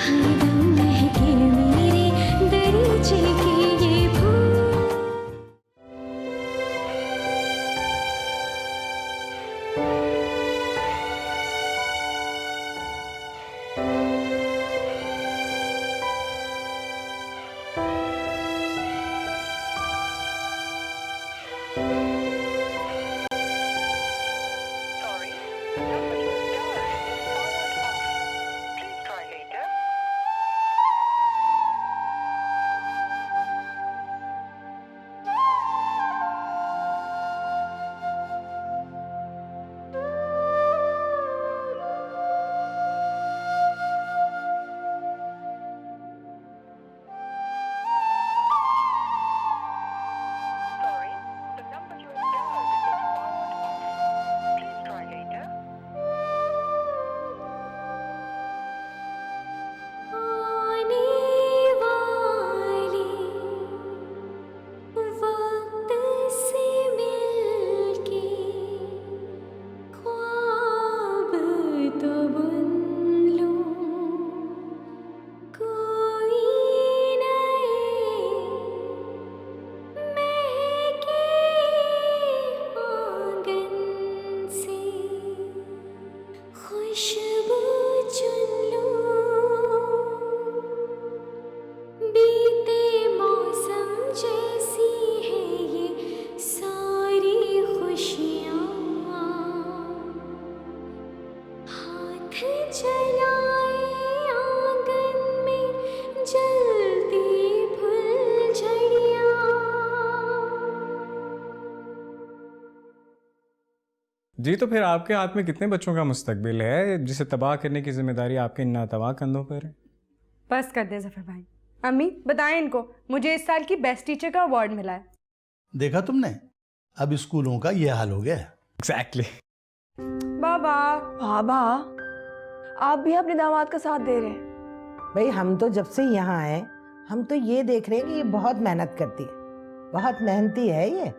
हरदम महके मेरे दरीचे की ये फूल। Sorry, the number you have dialed is powered off. Please try later. Sorry, the number you have dialed is powered off. Please try later. आने वाली वक्त से मिलके ख्वाब तो बुन लूं कोई नए महके आंगन से खुशबू चुन लूं बीते मौसम जैसी है ये सारी खुशियाँ हाथ चलाए आंगन में जलती फुलझड़ियाँ। जी, तो फिर आपके हाथ में कितने बच्चों का मुस्तकबिल है जिसे तबाह करने की जिम्मेदारी आपके इन नातवा कंधों पर है? बस कर दे जफर भाई। अम्मी बताएं इनको, मुझे इस साल की बेस्ट टीचर का अवार्ड मिला है। देखा तुमने, अब स्कूलों का ये हाल हो गया है। एग्जैक्टली। बाबा बाबा, आप भी अपने दामाद का साथ दे रहे हैं। भाई हम तो जब से यहाँ आए हम तो ये देख रहे हैं कि ये बहुत मेहनत करती है, बहुत मेहनती है ये।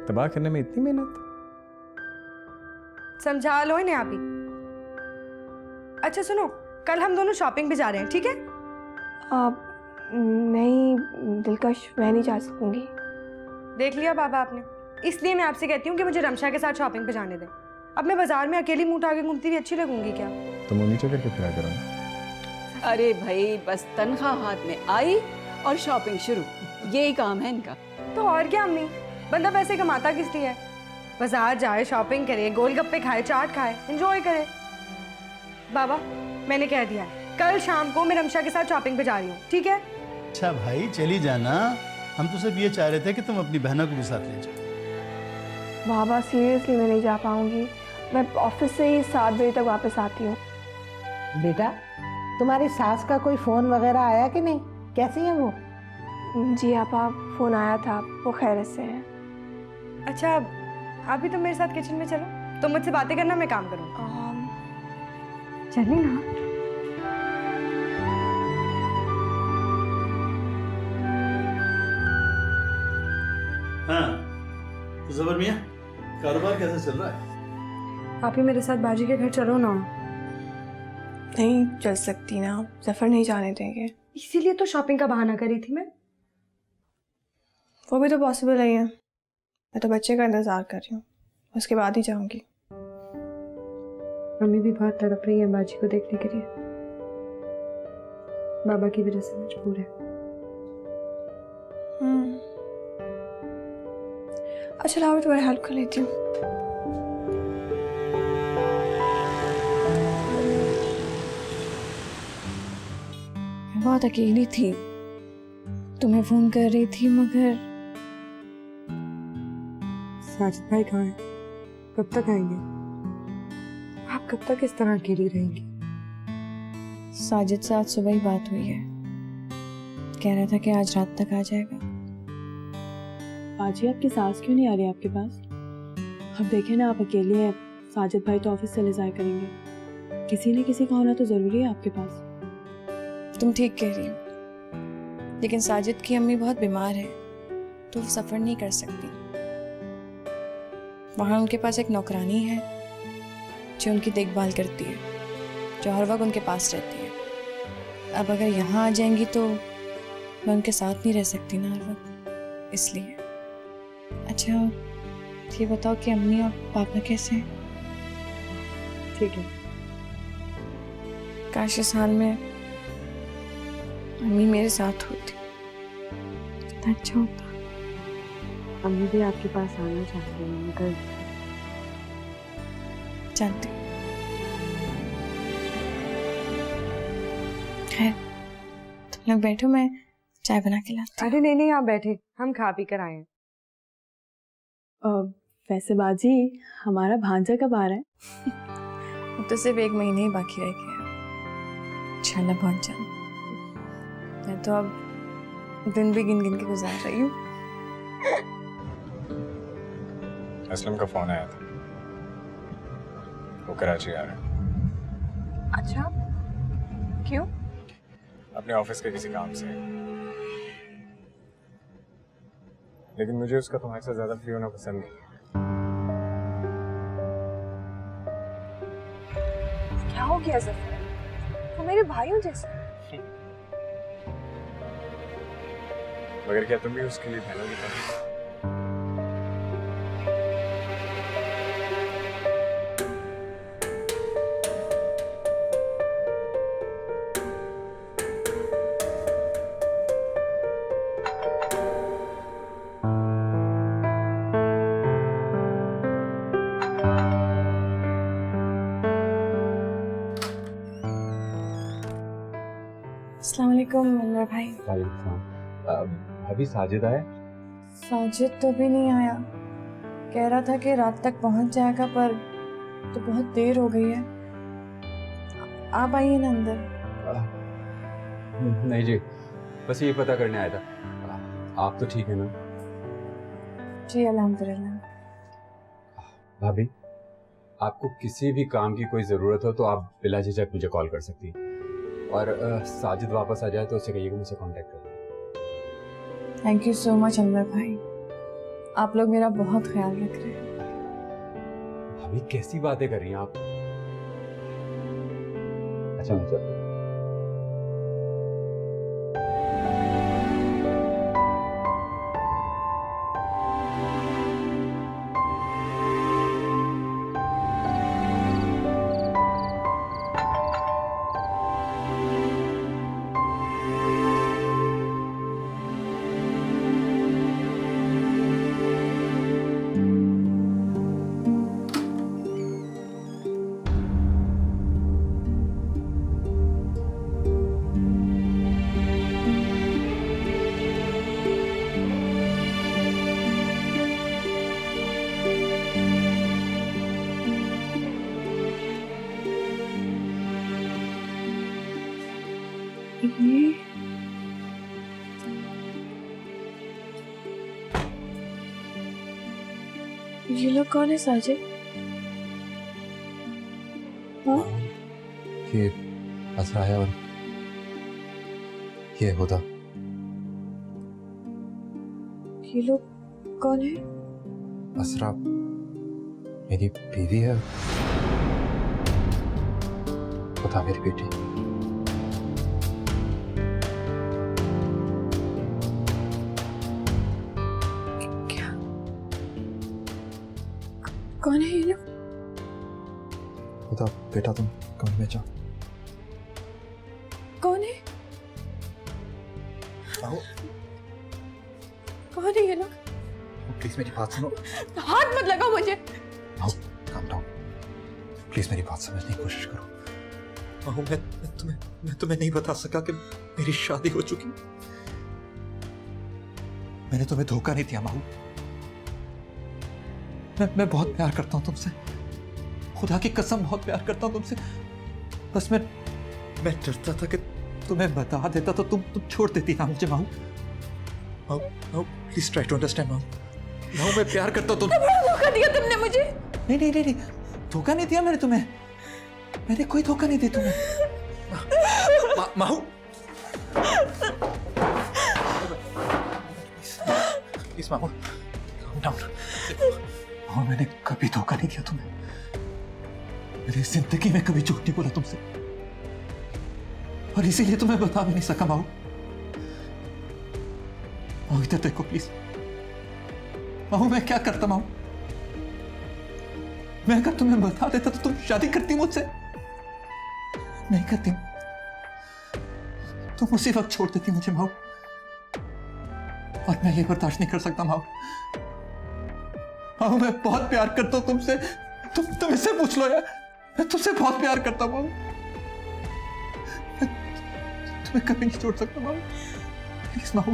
तबाह करने में इतनी मेहनत? समझा लो इन्हें आप ही। अच्छा सुनो, कल हम दोनों शॉपिंग पे जा रहे हैं, ठीक है? आप नहीं दिलकश, मैं नहीं जा सकूंगी। देख लिया बाबा आपने, इसलिए मैं आपसे कहती हूँ कि मुझे रमशा के साथ शॉपिंग पे जाने दें। अब मैं बाजार में अकेली मुंह उठा के घूमती हुई अच्छी लगूंगी क्या? तो मुंह नीचे करके फिरा करो। अरे भाई, बस तनख्वाह हाथ में आई और शॉपिंग शुरू, यही काम है इनका। तो और क्या अम्मी, बंदा पैसे कमाता किस लिए है? बाजार जाए, शॉपिंग करे, गोलगप्पे खाए, चाट खाए, एंजॉय करे। बाबा मैंने कह दिया है, कल शाम को मैं रमशा के साथ शॉपिंग पे जा रही हूँ, ठीक है? अच्छा भाई चली जाना, हम तो सिर्फ ये चाह रहे थे कि तुम अपनी बहनों को भी साथ ले जाओ। बाबा सीरियसली मैं नहीं जा पाऊंगी, मैं ऑफिस से ही 7 बजे तक वापस आती हूँ। बेटा तुम्हारी सास का कोई फोन वगैरह आया कि नहीं, कैसी है वो? जी आपा, फोन आया था, वो खैरियत से हैं। अच्छा आप भी तो मेरे साथ किचन में चलो, तुम मुझसे बातें करना, मैं काम करूँ। चलिए ना। हाँ तो जबर मियाँ, कारोबार कैसे चल रहा है? आप ही मेरे साथ बाजी के घर चलो ना। नहीं चल सकती ना, जफर नहीं जाने देंगे। इसीलिए तो शॉपिंग का बहाना करी थी मैं। वो भी तो पॉसिबल नहीं है, मैं तो बच्चे का इंतज़ार कर रही हूँ, उसके बाद ही जाऊँगी। मम्मी भी बहुत तड़प रही है बाजी को देखने के लिए, बाबा की वजह से मजबूर है। अच्छा लाओ, मैं तुम्हारी हेल्प कर लेती हूँ। बहुत अकेली थी, तुम्हें फोन कर रही थी मगर साजिद भाई कहाँ हैं? कब तक आएंगे? आप कब तक इस तरह अकेली रहेंगी? साजिद से आज सुबह ही बात हुई है, कह रहा था कि आज रात तक आ जाएगा। बाजी आपकी सास क्यों नहीं आ रही आपके पास? अब देखें ना, आप अकेले हैं, साजिद भाई तो ऑफिस चले जाया करेंगे, किसी न किसी का होना तो जरूरी है आपके पास। तुम ठीक कह रही हो, लेकिन साजिद की अम्मी बहुत बीमार है तो वो सफ़र नहीं कर सकती। वहाँ उनके पास एक नौकरानी है जो उनकी देखभाल करती है, जो हर वक्त उनके पास रहती है। अब अगर यहाँ आ जाएंगी तो मैं उनके साथ नहीं रह सकती ना हर वक्त, इसलिए। अच्छा ये बताओ कि अम्मी और पापा कैसे हैं? ठीक है। काश इस हाल में अम्मी मेरे साथ होती, कितना अच्छा होता। अम्मी भी आपके पास आना चाहती हैं मगर जानती। खैर तुम लोग बैठो, मैं चाय बना के लाती हूँ। अरे नहीं नहीं, आप बैठे, हम खा पी कर आए हैं। वैसे बाजी हमारा भांजा कब आ रहा है? अब तो सिर्फ 1 महीने ही बाकी रह गया, इंशाल्लाह पहुंच जाना। मैं तो अब दिन भी गिन गिन के गुजार रही हूँ। असलम का फोन आया था, वो कराची आ रहा है। अच्छा क्यों? अपने ऑफिस के किसी काम से, लेकिन मुझे उसका तुम्हारे से ज्यादा फ्री होना पसंद नहीं। क्या हो गया ज़फ़र? तो मेरे भाइयों जैसे। मगर क्या तुम भी उसके लिए बहनों की तरह? अस्सलाम वालेकुम अनवर भाई। अभी साजिद आया? साजिद तो भी नहीं आया, कह रहा था कि रात तक पहुंच जाएगा, पर तो बहुत देर हो गई है। आप आइए ना अंदर। नहीं जी, बस ये पता करने आया था। आप तो ठीक है ना? जी अल्हम्दुलिल्लाह। भाभी, आपको किसी भी काम की कोई ज़रूरत हो तो आप बिला झिझक मुझे कॉल कर सकती हैं। और साजिद वापस आ जाए तो उसे कहिएगा मुझसे कांटेक्ट कर। Thank you so much Anwar भाई, आप लोग मेरा बहुत ख्याल रख रहे हैं। भाभी कैसी बातें कर रही हैं आप? अच्छा मैं चलता हूं। ये लोग कौन है साजिद? हाँ? ये असरा है और ये हुदा। ये लोग कौन है? असरा मेरी बीवी है, हुदा मेरी बेटी। कौन है ये लोग? हुदा बेटा तुम कमरे में जाओ। कौन है? आओ। कौन है ये लोग? प्लीज मेरी बात सुनो। हाथ मत लगाओ मुझे। आओ, काम डाउन। प्लीज मेरी बात समझने की कोशिश करो। माहू, मैं तुम्हें नहीं बता सका कि मेरी शादी हो चुकी। मैंने तुम्हें धोखा नहीं दिया माहू। मैं बहुत प्यार करता हूं तुमसे, खुदा की कसम बहुत प्यार करता हूं तुमसे। बस मैं डरता था कि तुम्हें बता देता तो तुम छोड़ देती ना मुझे माहू। माहू प्लीज ट्राई टू अंडरस्टैंड माहू। माहू मैं प्यार करता हूं तुम। धोखा दिया तुमने मुझे। नहीं नहीं नहीं, धोखा नहीं दिया मैंने तुम्हें। मैंने कोई धोखा नहीं दिया तुम्हें। माहू प्लीज माहू calm down। और मैंने कभी धोखा नहीं दिया तुम्हें। मैंने जिंदगी में कभी झूठ नहीं बोला तुमसे। और इसीलिए तुम्हें बता भी नहीं सका माहू। माहू इधर देखो प्लीज। माहू मैं क्या करता माहू? मैं अगर तुम्हें बता देता तो तुम शादी करती मुझसे? नहीं करती। तुम उसी वक्त छोड़ देती मुझे माहू। और मैं ये बर्दाश्त नहीं कर सकता माहू। माहू मैं बहुत प्यार करता हूं तुमसे। तुम इससे पूछ लो यार। मैं तुमसे बहुत प्यार करता हूं माहू। मैं तुम्हें कभी नहीं छोड़ सकता माहू। प्लीज माहू।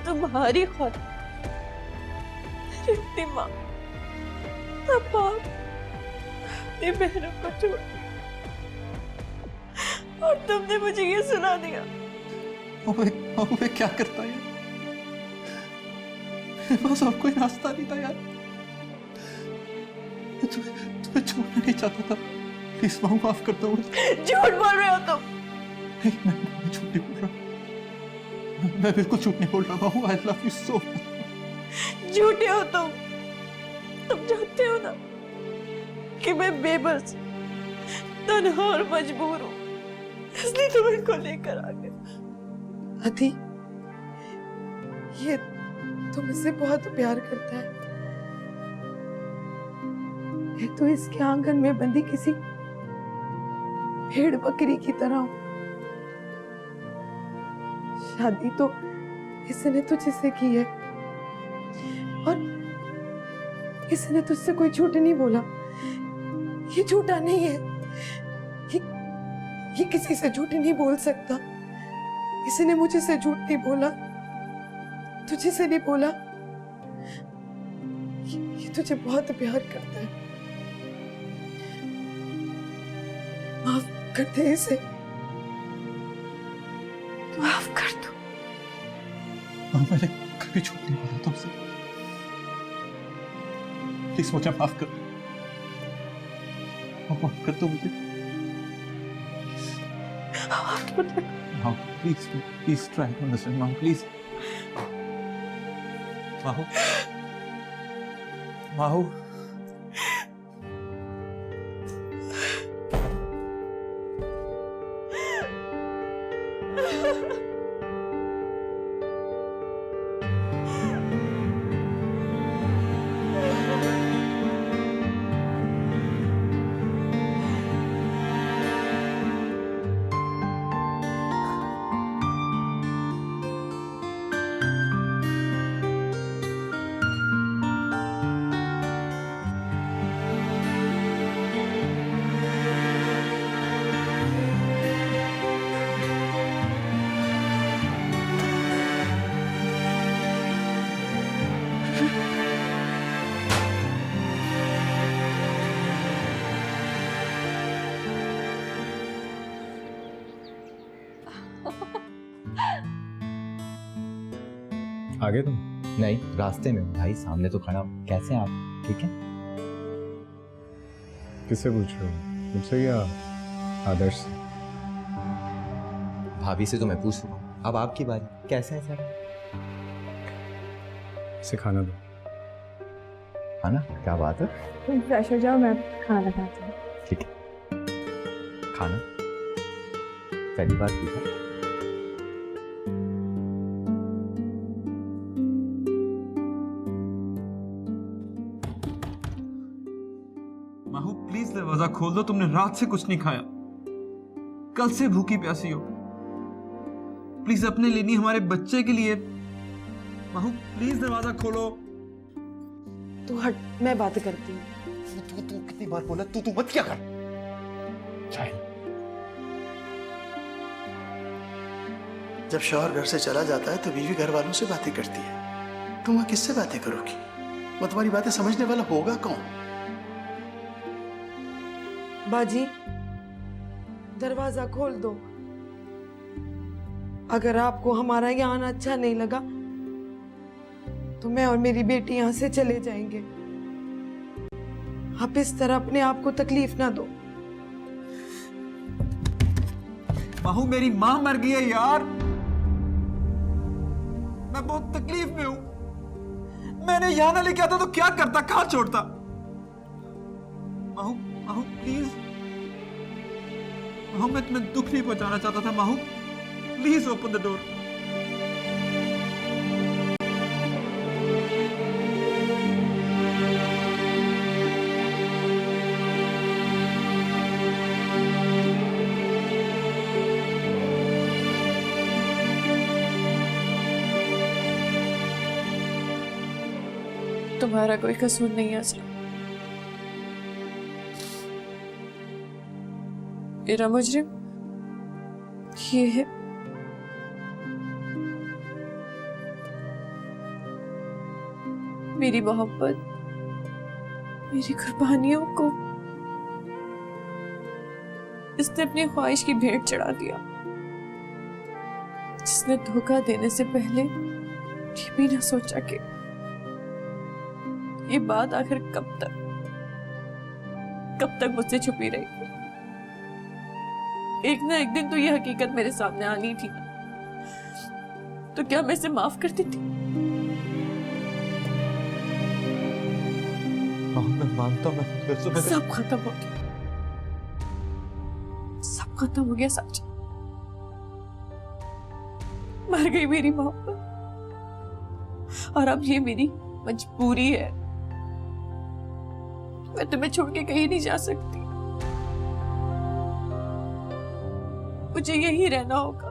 तुम्हारी खातिर इतनी माँ अब आप अपनी बहनों को छोड़ और तुमने मुझे ये सुना दिया। माहू मैं क्या करता यार? मेरे पास और कोई रास्ता नहीं था यार। मैं तुम्हें छोड़ना नहीं चाहता था। प्लीज माहू माफ कर दो मुझे। झूठ बोल रहे हो तुम। नहीं मैं झूठ नहीं बोल रहा। मैं बिल्कुल झूठ नहीं बोल रहा माहू। I love you so much. झूठे हो तुम जानते हो ना कि मैं बेबस, तन्हा और मजबूर हूँ, इसलिए तुम्हें को लेकर आ गया। अति, ये तुमसे बहुत प्यार करता है। मैं तो इसके आंगन में बंदी किसी भेड़ बकरी की तरह हूं। शादी तो इसने तुझसे की है और इसने तुझसे कोई झूठ नहीं बोला। ये झूठा नहीं है। ये किसी से झूठ नहीं बोल सकता। इसने मुझे से झूठ नहीं बोला, तुझे से नहीं बोला। ये तुझे बहुत प्यार करता है। माफ कर दे इसे। माफ कर दो। मैंने कभी झूठ नहीं बोला तुमसे। प्लीज मुझे माफ कर दो। माफ कर दो मुझे। माहू प्लीज ट्राई टू अंडरस्टैंड माहू प्लीज। माहू माहू आगे तुम? नहीं, रास्ते में भाई, सामने तो खड़ा हूं। कैसे हैं आप? ठीक है? किससे पूछ रहे हो? मुझसे या आदर्श से? भाभी से तो मैं पूछ रहा हूँ। अब आपकी बारी। कैसे है सर? इसे खाना दो। खाना? क्या बात है? तुम फ्रेश हो जाओ, मैं खाना खाती हूँ। ठीक है। खाना पहली बार ठीक है। माहू प्लीज दरवाजा खोल दो। तुमने रात से कुछ नहीं खाया, कल से भूखी प्यासी हो। प्लीज अपने लिए नहीं, हमारे बच्चे के लिए। माहू प्लीज दरवाजा खोलो। तू हट, मैं बात करती हूँ। तू कितनी बार बोला? तू मत क्या कर। जब शौहर घर से चला जाता है तो बीवी घर वालों से बातें करती है। तुम वहां किससे बातें करोगी? वो तुम्हारी बातें समझने वाला होगा कौन? बाजी, दरवाजा खोल दो। अगर आपको हमारा यहाँ आना अच्छा नहीं लगा तो मैं और मेरी बेटी यहाँ से चले जाएंगे। आप इस तरह अपने आप को तकलीफ ना दो। माहू मेरी मां मर गई है यार। मैं बहुत तकलीफ में हूं। मैंने यहां ना लेके आता तो क्या करता, कहां छोड़ता? माहू माहू प्लीज। माहू मैं तुम्हें दुख नहीं पहुंचाना चाहता था। माहू प्लीज ओपन द डोर। तुम्हारा कोई कसूर नहीं है असलम। मेरा मुजरिम ये है। मेरी मोहब्बत, मेरी कुर्बानियों को इसने अपनी ख्वाहिश की भेंट चढ़ा दिया, जिसने धोखा देने से पहले ये भी ना सोचा कि ये बात आखिर कब तक मुझसे छुपी रहेगी। एक ना एक दिन तो ये हकीकत मेरे सामने आनी थी, तो क्या मैं इसे माफ कर देती? मैं मानता हूँ, मैं सब खत्म हो गया, सब खत्म हो गया साजिद। मर गई मेरी मोहब्बत, और अब ये मेरी मजबूरी है। मैं तुम्हें छोड़ के कहीं नहीं जा सकती, मुझे यहीं रहना होगा,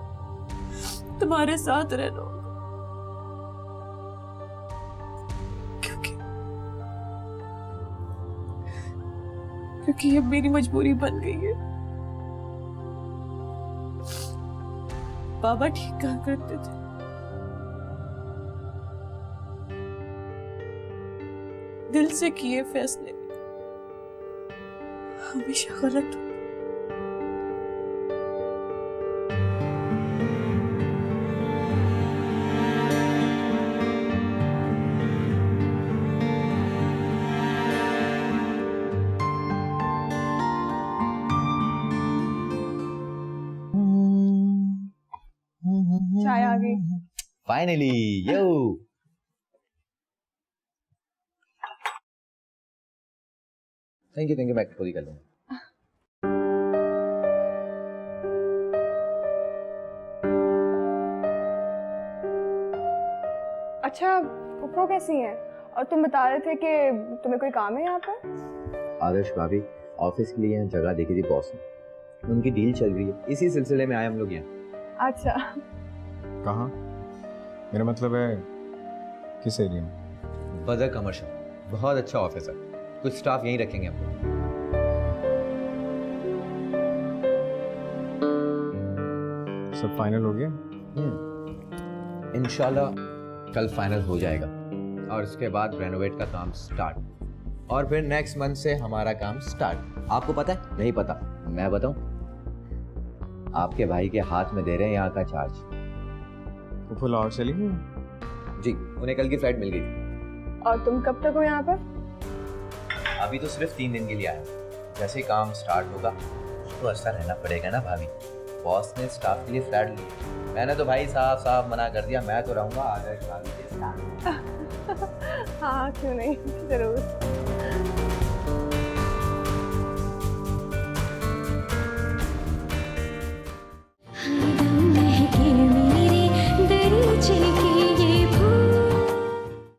तुम्हारे साथ रहना होगा, क्योंकि ये मेरी मजबूरी बन गई है। बाबा ठीक कहा करते थे, दिल से किए फैसले हमेशा गलत होते। चाय आ गई। Finally yo. थैंक यू, मैं पूरी कर लूंगा। अच्छा, फुफो कैसी हैं? और तुम बता रहे थे कि तुम्हें कोई काम है यहाँ पर? आदर्श भाभी ऑफिस के लिए यहाँ जगह देखी थी बॉस ने, उनकी डील चल रही है, इसी सिलसिले में आए हम लोग यहाँ। अच्छा, कहाँ? मेरा मतलब है किस एरिया में? बदर कमर्शियल, बहुत अच्छा ऑफिस है, कुछ स्टाफ यहीं रखेंगे हम लोग। सब फाइनल हो गया? इंशाल्लाह कल फाइनल हो जाएगा, और उसके बाद रेनोवेट का काम स्टार्ट, और फिर नेक्स्ट मंथ से हमारा काम स्टार्ट। आपको पता है? नहीं पता, मैं बताऊं? आपके भाई के हाथ में दे रहे हैं यहाँ का चार्ज। वो फुल और चली गई? जी, उन्हें कल की फ्लाइट मिल गई थी। और तुम कब तक हो यहाँ पर? अभी तो सिर्फ 3 दिन के लिए आया, जैसे ही काम स्टार्ट होगा तो अच्छा रहना पड़ेगा ना भाभी। बॉस ने स्टाफ के लिए फ्लैट ली, मैंने तो भाई साफ मना कर दिया, मैं तो रहूंगा आदर्श भाभी के साथ। हाँ, क्यों नहीं, जरूर।